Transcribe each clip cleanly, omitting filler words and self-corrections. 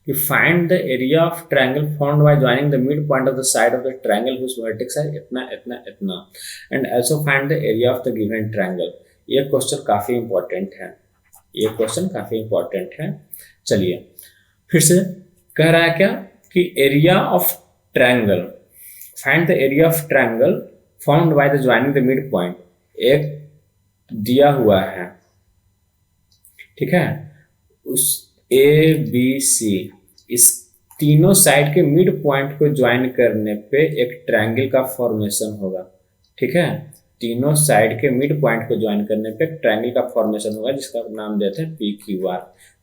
कि find the area of triangle found by joining the mid point of the side of the triangle whose vertex है इतना इतना इतना and also find the area of the given triangle. ये question काफी important है, ये question काफी important है। चलिए फिर से कह रहा है क्या कि area of triangle, find the area of triangle found by the joining the mid point. एक दिया हुआ है, ठीक है, उस ए बी सी इस तीनों साइड के मिड पॉइंट को ज्वाइन करने पे एक ट्रायंगल का फॉर्मेशन होगा, ठीक है। तीनों साइड के मिड पॉइंट को ज्वाइन करने पे एक ट्रायंगल का फॉर्मेशन होगा जिसका नाम देते हैं P Q R.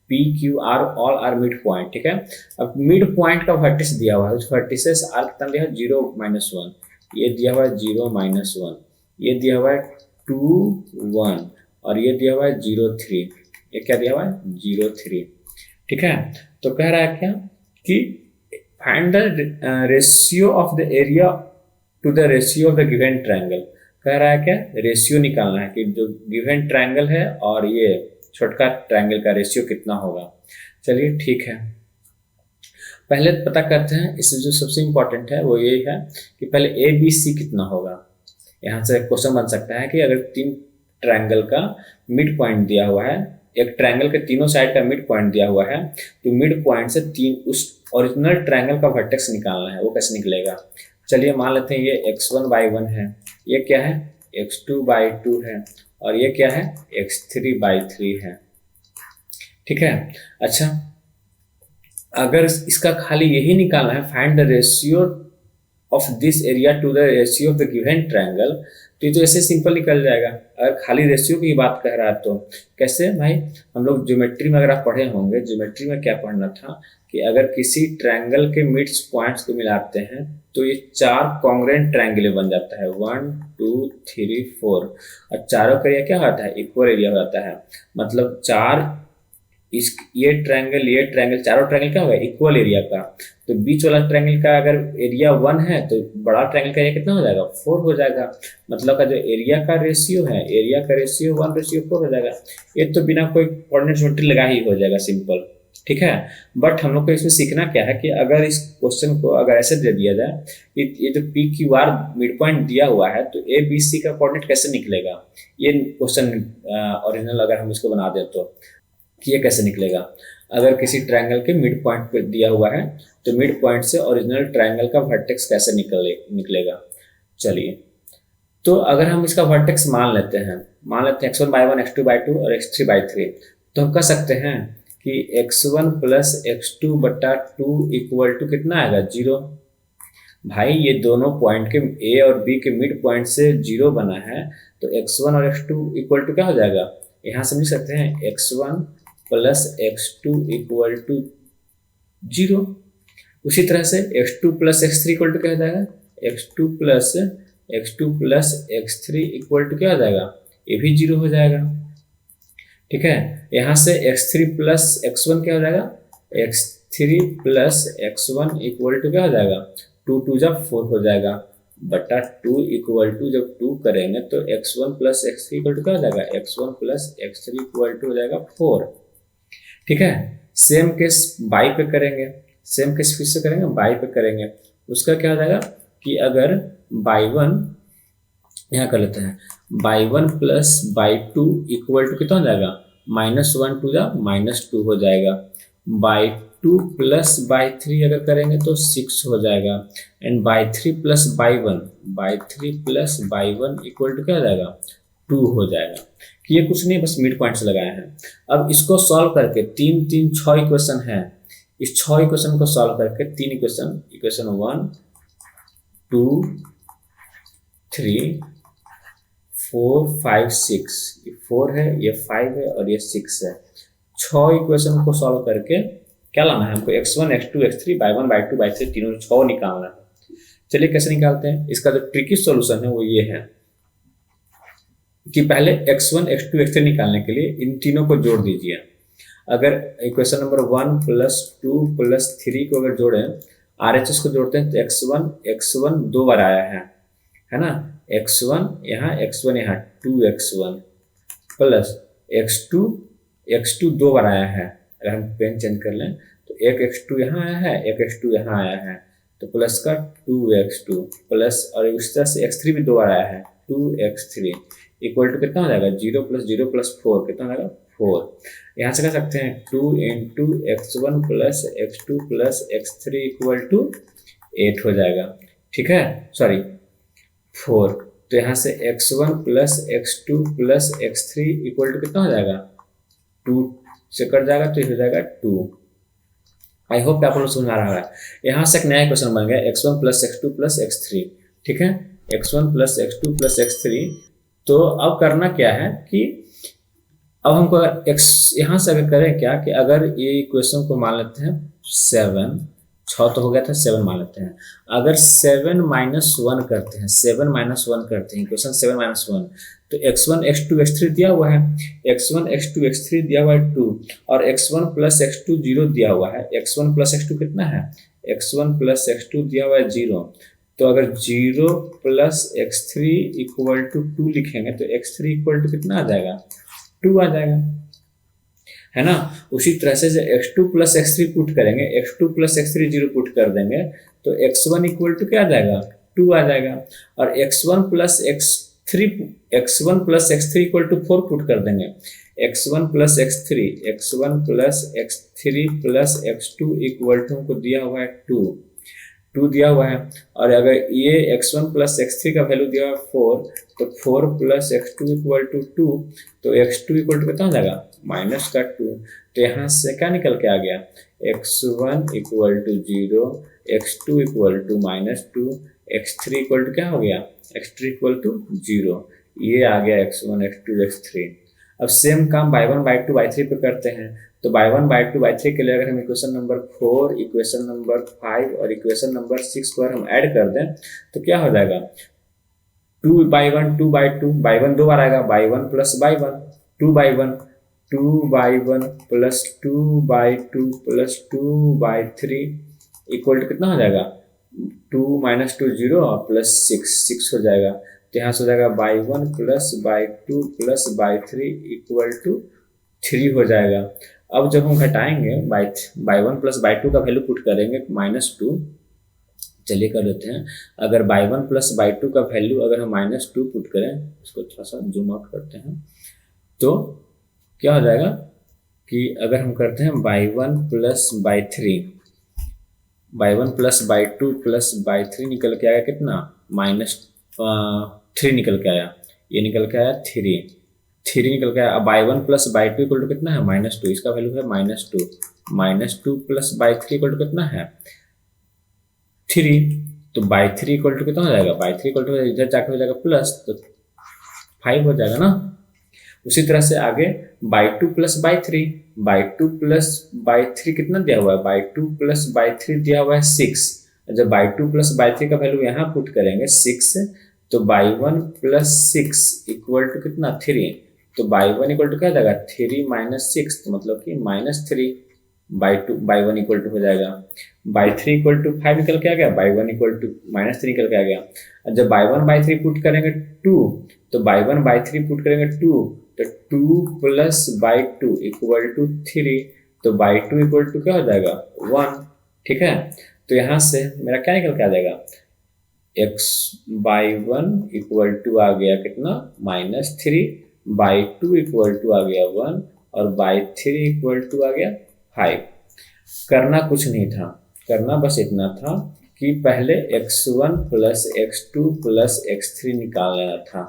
P Q R all are mid point, ठीक है। अब मिड पॉइंट का वर्टिस दिया हुआ है, उस वर्टिसेस आर कितना दिया है 0 -1, ये दिया हुआ है 0 -1, ये दिया हुआ है 2 1 और ये दिया हुआ है 0 3, ये क्या दिया हुआ है 0 3, ठीक है। तो कह रहा है क्या कि find the ratio of the area to the ratio of the given triangle. कह रहा है क्या रेशियो निकालना है कि जो गिवन ट्रायंगल है और ये छोटका ट्रायंगल का रेशियो कितना होगा। चलिए ठीक है, पहले पता करते हैं। इसमें जो सबसे इंपॉर्टेंट है वो ये है कि पहले ए बी सी कितना होगा। यहाँ से क्वेश्चन बन सकता है कि अगर तीन ट्रायंगल का मिड पॉइंट दिया हुआ है, एक ट्रायंगल के तीनों साइड का मिड पॉइंट दिया हुआ है, तो मिड पॉइंट से तीन उस ओरिजिनल ट्रायंगल का वर्टेक्स निकालना है, वो कैसे निकलेगा। चलिए मान लेते हैं ये x1/1 है, ये क्या है x2/2 है और ये क्या है x3/3 है, ठीक है। अच्छा, अगर इसका खाली यही निकालना है find the ratio of this area to the ratio of the given triangle, तो ये तो ऐसे सिंपल निकल जाएगा। अगर खाली रेशियो की बात कह रहा है तो कैसे भाई, हम लोग ज्योमेट्री में अगर आप पढ़े होंगे, ज्योमेट्री में क्या पढ़ना था कि अगर किसी ट्रायंगल के मिड पॉइंट्स को मिलाते हैं तो ये 4 कॉन्ग्रुएंट ट्रायंगल बन जाता है, 1 2 3 4 और चारों का एरिया क्या होता है इक्वल एरिया हो जाता है। मतलब 4 ये ट्रायंगल चारों ट्रायंगल क्या होगा इक्वल एरिया का। तो बीच वाला ट्रायंगल का अगर एरिया 1 है तो बड़ा ट्रायंगल का एरिया कितना हो जाएगा 4 हो जाएगा। मतलब का जो एरिया का रेशियो है, एरिया का रेशियो 1:4 हो जाएगा। ये तो बिना कोई कोऑर्डिनेट ज्योमेट्री लगा ही हो जाएगा सिंपल, ठीक है। बट हम लोग को इसमें सीखना क्या है कि अगर इस क्वेश्चन को अगर ऐसे दे दिया जाए कि ये जो P Q are mid point दिया हुआ है तो ए बी सी का कोऑर्डिनेट कैसे निकलेगा। ये क्वेश्चन ओरिजिनल अगर हम इसको बना दें तो कि ये कैसे निकलेगा। अगर किसी ट्रायंगल के मिड पॉइंट पे दिया हुआ है तो मिड पॉइंट से ओरिजिनल ट्रायंगल का वर्टेक्स कैसे निकलेगा। चलिए, तो अगर हम इसका वर्टेक्स मान लेते हैं x1/1 x2/2 और x3/3, तो हम कह सकते हैं कि x1 + x2/2 इक्वल टू कितना आएगा 0। भाई ये दोनों पॉइंट के ए और बी के मिड पॉइंट से 0 बना है, तो x1 और x2 इक्वल टू क्या हो जाएगा, यहाँ समझ सकते हैं x1 + x2 इक्वल टू 0। उसी तरह से x2 + x3 इक्वल टू क्या हो जाएगा, x2 + x3 इक्वल टू क्या हो जाएगा, ये भी 0 हो जाएगा, ठीक है। यहाँ से x3 + x1 क्या हो जाएगा, x3 + x1 इक्वल टू क्या हो जाएगा 2 2 जब 4 हो जाएगा बटा 2 इक्वल टू जब 2 करेंगे तो x1 + x3 इक्वल टू क्या हो जाएगा, x1 + x3 इक्वल टू हो जाएगा 4, ठीक है। सेम केस बाई पे करेंगे, सेम केस फिर से करेंगे बाई पे करेंगे। उसका क्या हो जाएगा कि अगर y1 यहाँ कर लेते हैं y1 + y2 इक्वल टू कितना हो जाएगा -1 2 जा -2 हो जाएगा। y2 + y3 अगर करेंगे तो 6 हो जाएगा and y3 + y1 equal to क्या हो जाएगा 2 हो जाएगा। कि ये कुछ नहीं बस मिड पॉइंट्स लगाए हैं। अब इसको सॉल्व करके 3 3 6 इक्वेशन है, इस 6 इक्वेशन को सॉल्व करके 3 इक्वेशन 1 2 3 4 5 6, ये 4 है, ये 5 है और ये 6 है। 6 इक्वेशन को सॉल्व करके क्या लाना है हमको, x1 x2 x3 y1 y2 y3 तीनों 6 निकालना है। चलिए कैसे निकालते हैं। इसका जो ट्रिकी सॉल्यूशन है वो ये है कि पहले x1 x2 x3 निकालने के लिए इन तीनों को जोड़ दीजिए। अगर इक्वेशन नंबर 1 + 2 + 3 को अगर जोड़ें, RHS को जोड़ते हैं तो x1 2 बार आया है ना, x1 यहाँ 2x1 प्लस x2 2 बार आया है। अगर हम पेन चेंज कर लें तो एक x2 यहाँ आया है, एक x2 यहाँ आया है, तो प्लस का 2x2 प्लस, और इस तरह से x3 भी 2 बार आया है, 2x3 इक्वल टू कितना हो जाएगा, 0 + 0 + 4 कितना हो जाएगा 4। यहाँ से कर सकते हैं 2 × x1 + x2 + x3 equal to 8 हो जाएगा, ठीक है, सॉरी 4। तो यहाँ से x1 + x2 + x3 equal to कितना हो जाएगा, 2 से कट जाएगा तो ये हो जाएगा 2। आई होप कि आप लोग समझ आ रहा है। यहाँ से एक नया क्वेश्चन बन गया x1 + x2 + x3, ठीक है, x1 + x2 + x3। तो अब करना क्या है कि अब हमको अगर x यहाँ से अगर करें क्या कि अगर ये इक्वेशन को मान लेते हैं 7, 6 तो हो गया था, 7 मान लेते हैं। अगर 7 - 1 करते हैं, 7 - 1 करते हैं, इक्वेशन 7 - 1, तो x1 x2 x3 दिया हुआ है, x1 x2 x3 दिया हुआ है 2, और x1 + x2 0 दिया हुआ है। x1 + x2 कितना है, x1 + x2 दिया हुआ है 0। तो अगर 0 + x3 इक्वल टू 2 लिखेंगे तो x3 इक्वल टू कितना आ जाएगा, 2 आ जाएगा, है ना। उसी तरह से x2 + x3 पुट करेंगे, x2 + x3 0 पुट कर देंगे तो x1 इक्वल टू क्या आ जाएगा, 2 आ जाएगा। और x1 + x3 equal to 4 put कर देंगे, x1 + x3 + x2 equal to हमको दिया हुआ है 2 दिया हुआ है। और अगर ये x1 + x3 का वैल्यू दिया हुआ है 4, तो 4 + x2 इक्वल टू 2, तो x2 इक्वल टू कितना हो जाएगा, -2। तो यहाँ से क्या निकल के आ गया, x1 equal to 0, x2 equal to -2, x3 equal to क्या हो गया, x3 इक्वल टू 0। ये आ गया x1 x2 x3। अब सेम काम y1 y2 y3 पे करते हैं। तो y1 y2 y3 के लिए अगर हम इक्वेशन नंबर 4, इक्वेशन नंबर 5 और इक्वेशन नंबर 6 को हम ऐड कर दें तो क्या हो जाएगा, 2y1 2y2, y1 2 बार आएगा, y1 + y1, 2y1 2y1 + 2y2 + 2y3 equal to कितना हो जाएगा, 2 - 2 0 और +6 हो जाएगा। तो यहाँ से हो जाएगा y1 + y2 + y3 equal to 3 हो जाएगा। अब जब हम घटाएंगे y1 + y2 का वैल्यू पुट करेंगे -2, चलिए कर लेते हैं। अगर y1 + y2 का वैल्यू अगर हम -2 पुट करें, इसको थोड़ा सा जूम आउट करते हैं, तो क्या हो जाएगा कि अगर हम करते हैं y1 + y3, y1 + y2 + y3 निकल के आया कितना, -3 निकल के आया, ये निकल के आया 3 निकल के आया। अब y1 + y2 इक्वल टू कितना है, -2, इसका वैल्यू है -2, -2 + y3 इक्वल टू कितना है, 3। तो y3 इक्वल टू कितना हो जाएगा, y3 इक्वल टू इधर जाके हो जाएगा प्लस, तो 5 हो जाएगा ना। उसी तरह से आगे y2 + y3 कितना दिया हुआ है, y2 + y3 दिया हुआ है 6। जब y2 + y3 का वैल्यू यहाँ पुट करेंगे 6, तो y1 + 6 इक्वल टू कितना, 3। तो y1 इक्वल टू क्या हो जाएगा, 3 - 6, तो मतलब कि -3, y1 इक्वल टू हो जाएगा। y3 इक्वल टू 5 निकल के आ गया, y1 इक्वल टू -3 निकल के आ गया। और जब y1 y3 पुट करेंगे 2, तो y1 y3 पुट करेंगे 2, तो 2 + y2 इक्वल टू 3, तो y2 इक्वल टू क्या हो जाएगा, 1, ठीक है। तो यहाँ से मेरा क्या निकल के आ जाएगा, y1 इक्वल टू आ गया कितना, -3, y2 इक्वल टू आ गया 1 और y3 इक्वल टू आ गया 5। करना कुछ नहीं था, करना बस इतना था कि पहले x1 + x2 + x3 निकाल लेना था,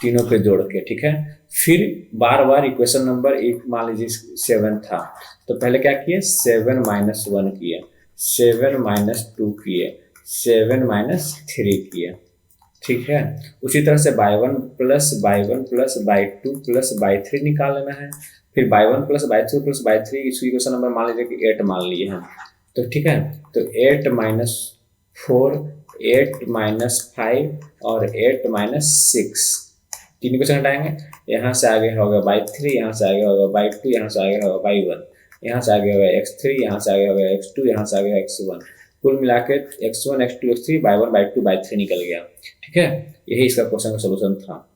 तीनों के जोड़ के, ठीक है। फिर बार बार इक्वेशन नंबर 1 मान लीजिए 7 था, तो पहले क्या किए, 7 - 1 किए, 7 - 2 किए, 7 - 3 किए, ठीक है। उसी तरह से y1 + y2 + y3 निकाल लेना है। फिर y1 + y2 + y3 इस इक्वेशन नंबर मान लीजिए कि 8 मान लिए हैं, तो ठीक है। तो 8 - 4, 8 - 5 और 8 - 6, 3 इक्वेशन हटाएंगे, यहाँ से आगे होगा y3, यहाँ से आगे होगा y2, यहाँ से आगे होगा y1, यहाँ से आगे होगा x3, यहाँ से आगे होगा x2, यहाँ से आगे x1। कुल मिला के x1 x2 x3 y1 y2 y3 निकल गया, ठीक है। यही इसका क्वेश्चन का सोल्यूशन था।